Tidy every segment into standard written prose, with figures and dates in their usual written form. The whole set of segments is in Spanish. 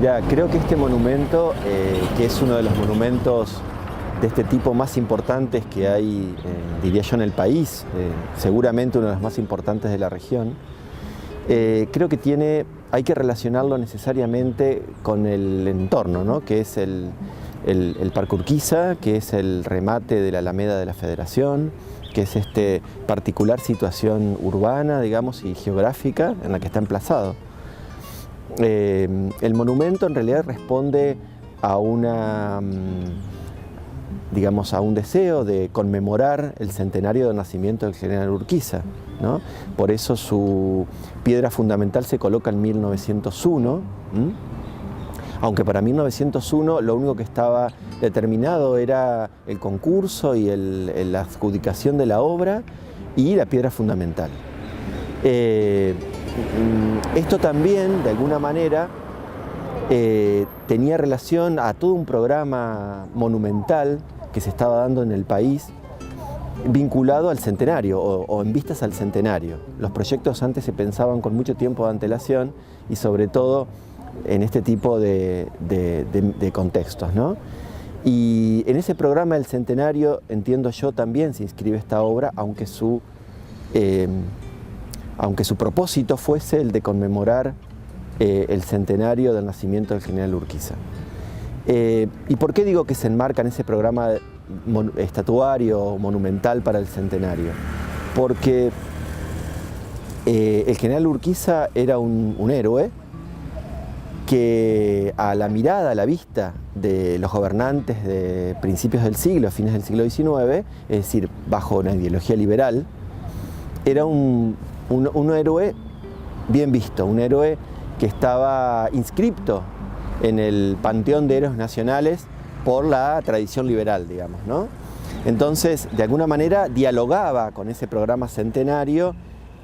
Mira, creo que este monumento, que es uno de los monumentos de este tipo más importantes que hay, diría yo, en el país, seguramente uno de los más importantes de la región, creo que hay que relacionarlo necesariamente con el entorno, ¿no? Que es el Parque Urquiza, que es el remate de la Alameda de la Federación, que es esta particular situación urbana, digamos, y geográfica en la que está emplazado. El monumento en realidad responde a digamos, a un deseo de conmemorar el centenario del nacimiento del general Urquiza, ¿no? Por eso su piedra fundamental se coloca en 1901, aunque para 1901 lo único que estaba determinado era el concurso y la adjudicación de la obra y la piedra fundamental. Esto también, de alguna manera, tenía relación a todo un programa monumental que se estaba dando en el país vinculado al centenario o en vistas al centenario. Los proyectos antes se pensaban con mucho tiempo de antelación y sobre todo en este tipo de contextos, ¿no? Y en ese programa del centenario, entiendo yo, también se inscribe esta obra, aunque su propósito fuese el de conmemorar el centenario del nacimiento del general Urquiza. ¿Y por qué digo que se enmarca en ese programa estatuario monumental para el centenario? Porque el general Urquiza era un héroe que a la mirada, a la vista de los gobernantes de principios del siglo, fines del siglo XIX, es decir, bajo una ideología liberal, era un héroe bien visto, un héroe que estaba inscripto en el panteón de héroes nacionales por la tradición liberal, digamos, ¿no? Entonces, de alguna manera, dialogaba con ese programa centenario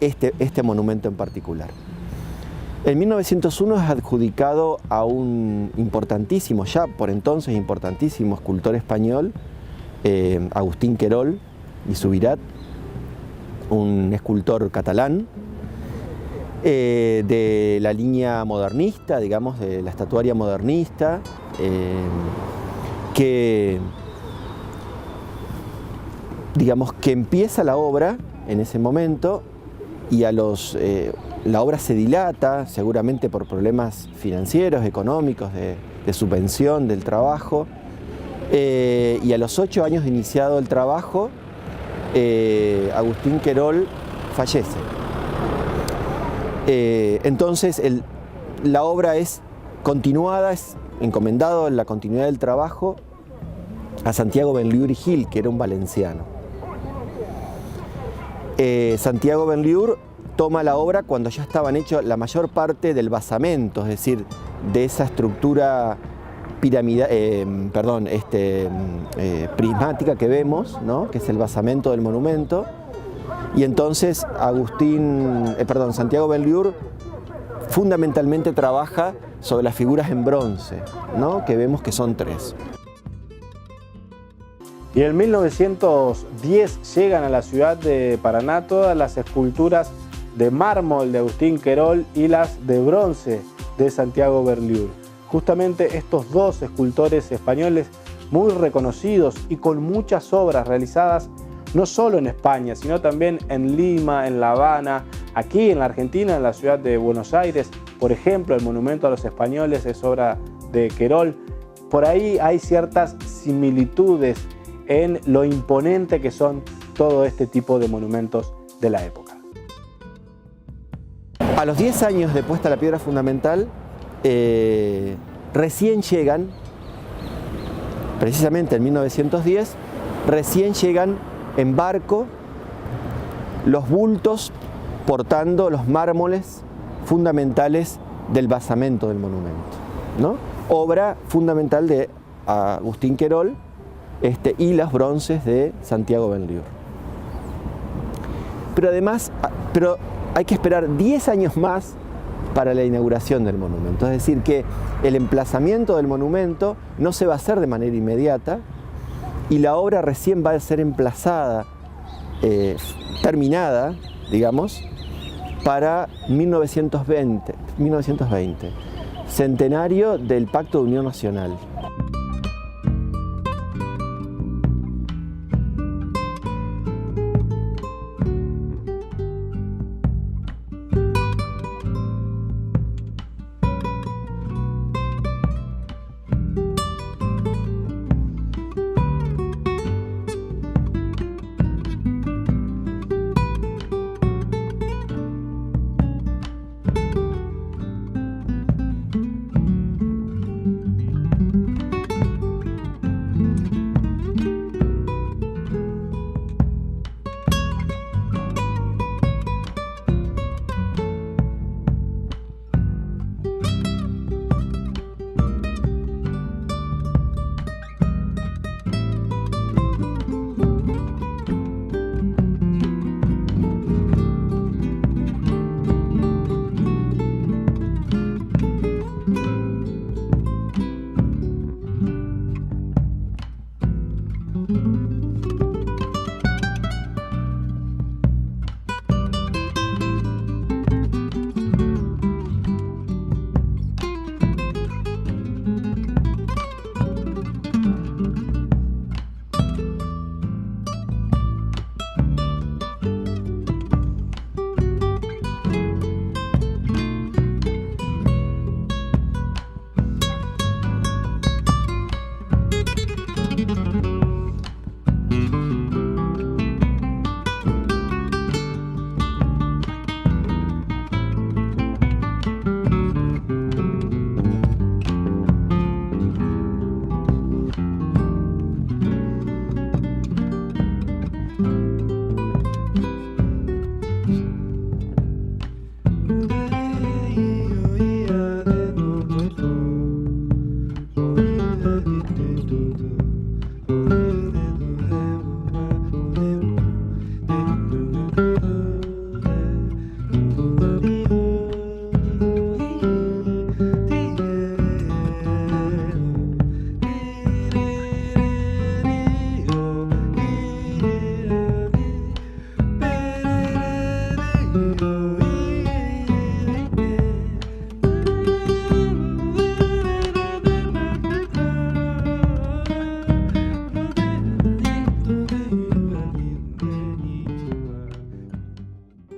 este monumento en particular. En 1901 es adjudicado a un importantísimo, ya por entonces importantísimo escultor español, Agustín Querol y Subirat, un escultor catalán, de la línea modernista, digamos, de la estatuaria modernista, que empieza la obra en ese momento y la obra se dilata, seguramente por problemas financieros, económicos, de subvención del trabajo, y a los 8 años de iniciado el trabajo, Agustín Querol fallece. Entonces la obra es continuada, es encomendado en la continuidad del trabajo a Santiago Benlliure y Gil, que era un valenciano. Santiago Benlliure toma la obra cuando ya estaban hechos la mayor parte del basamento, es decir, de esa estructura prismática que vemos, ¿no? Que es el basamento del monumento. Y entonces Santiago Benlliure fundamentalmente trabaja sobre las figuras en bronce, ¿no? Que vemos que son 3. Y en 1910 llegan a la ciudad de Paraná todas las esculturas de mármol de Agustín Querol y las de bronce de Santiago Benlliure. Justamente estos dos escultores españoles muy reconocidos y con muchas obras realizadas no solo en España, sino también en Lima, en La Habana, aquí en la Argentina, en la ciudad de Buenos Aires. Por ejemplo, el Monumento a los Españoles es obra de Querol. Por ahí hay ciertas similitudes en lo imponente que son todo este tipo de monumentos de la época. A los 10 años de puesta la piedra fundamental, recién llegan, precisamente en 1910, recién llegan en barco los bultos portando los mármoles fundamentales del basamento del monumento, ¿no? Obra fundamental de Agustín Querol y los bronces de Santiago Benlliure. Pero además, hay que esperar 10 años más para la inauguración del monumento. Es decir, que el emplazamiento del monumento no se va a hacer de manera inmediata y la obra recién va a ser emplazada, terminada, digamos, para 1920. centenario del Pacto de Unión Nacional.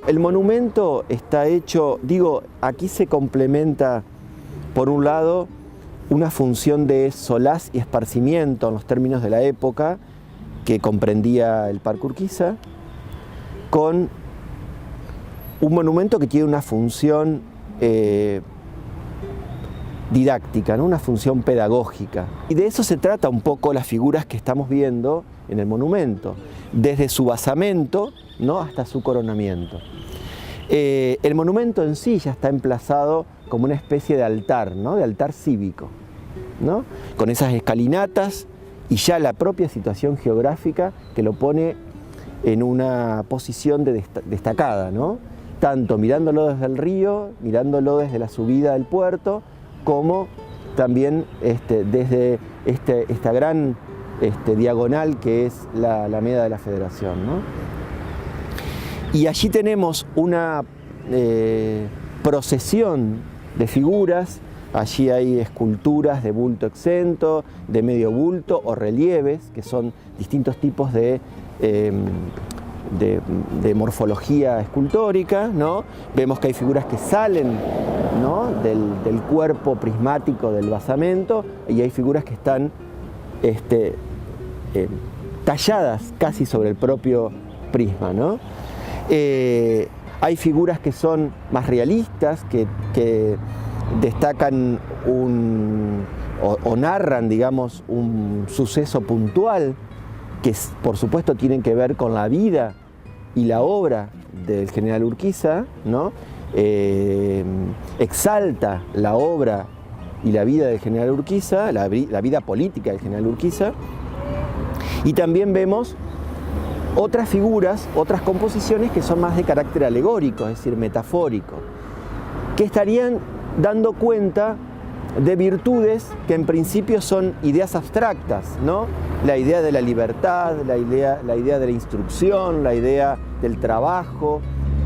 El monumento está hecho, aquí se complementa, por un lado, una función de solaz y esparcimiento en los términos de la época, que comprendía el Parque Urquiza, con un monumento que tiene una función didáctica, ¿no? Una función pedagógica. Y de eso se trata un poco las figuras que estamos viendo en el monumento, desde su basamento, ¿no?, hasta su coronamiento. El monumento en sí ya está emplazado como una especie de altar, ¿no?, de altar cívico, ¿no?, con esas escalinatas y ya la propia situación geográfica que lo pone en una posición destacada, ¿no?, tanto mirándolo desde el río, mirándolo desde la subida del puerto, como también desde esta gran diagonal que es la Alameda de la Federación, ¿no? Y allí tenemos una procesión de figuras. Allí hay esculturas de bulto exento, de medio bulto o relieves, que son distintos tipos de morfología escultórica, ¿no? Vemos que hay figuras que salen, ¿no?, del cuerpo prismático del basamento, y hay figuras que están talladas casi sobre el propio prisma, ¿no? Hay figuras que son más realistas, que destacan o narran, digamos, un suceso puntual, que por supuesto tienen que ver con la vida y la obra del general Urquiza, ¿no? Exalta la obra y la vida del general Urquiza, la vida política del general Urquiza, y también vemos otras figuras, otras composiciones que son más de carácter alegórico, es decir, metafórico, que estarían dando cuenta de virtudes que en principio son ideas abstractas, ¿no? La idea de la libertad, la idea de la instrucción, la idea del trabajo,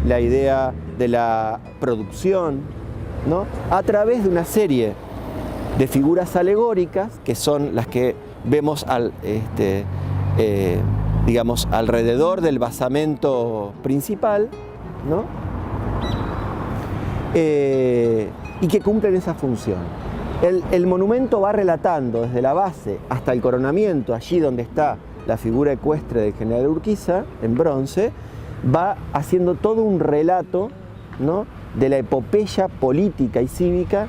la idea de la producción, ¿no? A través de una serie de figuras alegóricas, que son las que vemos digamos, alrededor del basamento principal, ¿no? Y que cumplen esa función. El monumento va relatando desde la base hasta el coronamiento, allí donde está la figura ecuestre del general Urquiza, en bronce, va haciendo todo un relato, ¿no?, de la epopeya política y cívica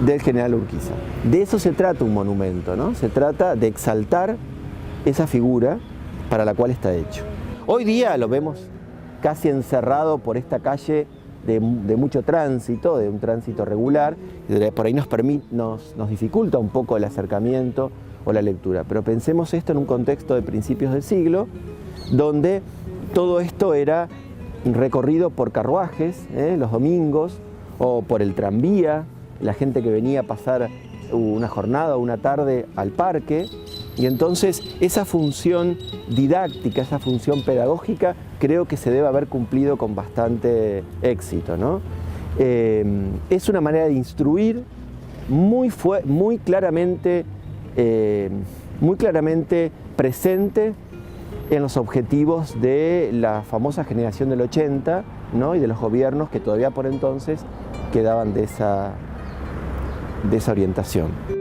del general Urquiza. De eso se trata un monumento, ¿no? Se trata de exaltar esa figura para la cual está hecho. Hoy día lo vemos casi encerrado por esta calle de mucho tránsito, de un tránsito regular, y por ahí nos dificulta un poco el acercamiento o la lectura. Pero pensemos esto en un contexto de principios del siglo, donde todo esto era recorrido por carruajes, los domingos, o por el tranvía, la gente que venía a pasar una jornada o una tarde al parque. Y entonces esa función didáctica, esa función pedagógica, creo que se debe haber cumplido con bastante éxito, ¿no? Es una manera de instruir muy claramente presente en los objetivos de la famosa generación del 80, ¿no?, y de los gobiernos que todavía por entonces quedaban de esa orientación.